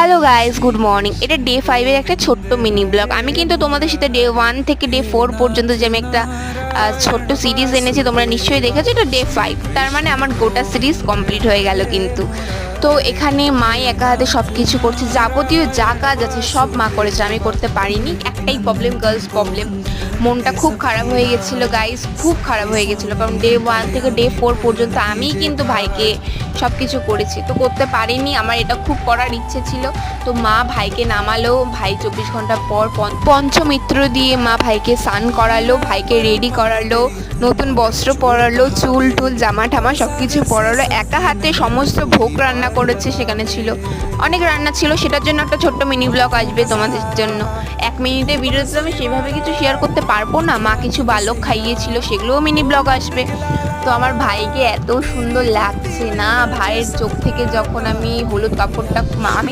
Hello guys, good morning. এটা day 5-এর একটা ছোট্ট মিনি ব্লগ। আমি কিন্তু তোমাদের সাথে ডে 1 থেকে ডে 4 পর্যন্ত যে আমি একটা ছোট্ট সিরিজ এনেছি, তোমরা নিশ্চয়ই দেখেছো। এটা ডে 5, তার মানে আমার গোটা সিরিজ কমপ্লিট হয়ে গেল কিন্তু। তো এখানে মাই একা হাতে সব কিছু করছে, যাবতীয় যা কাজ আছে সব মা করেছে, আমি করতে পারিনি। একটাই প্রবলেম, গার্লস প্রবলেম। মনটা খুব খারাপ হয়ে গেছিলো গাইস, খুব খারাপ হয়ে গেছিলো, কারণ ডে 1 থেকে ডে 4 পর্যন্ত আমিই কিন্তু ভাইকে সব কিছু করেছি, তো করতে পারিনি। আমার এটা খুব করার ইচ্ছে ছিল। তো মা ভাইকে নামালো, ভাই 24 ঘন্টা পর পঞ্চমিত্র দিয়ে মা ভাইকে স্নান করালো, ভাইকে রেডি করালো, নতুন বস্ত্র পরালো, চুল টুল জামা ঠামা সব কিছু পরালো। একা হাতে সমস্ত ভোগ রান্না করেছে, সেখানে ছিল অনেক রান্না ছিল। সেটার জন্য একটা ছোট্ট মিনি ব্লগ আসবে তোমাদের জন্য। 1 মিনিটের ভিডিওতে আমি সেভাবে কিছু শেয়ার করতে পারবো না। মা কিছু বালক খাইয়েছিল, সেগুলোও মিনি ব্লগ আসবে। তো আমার ভাইকে এত সুন্দর লাগছে না, ভাইয়ের চোখ থেকে যখন আমি হলুদ কাপড়টা আমি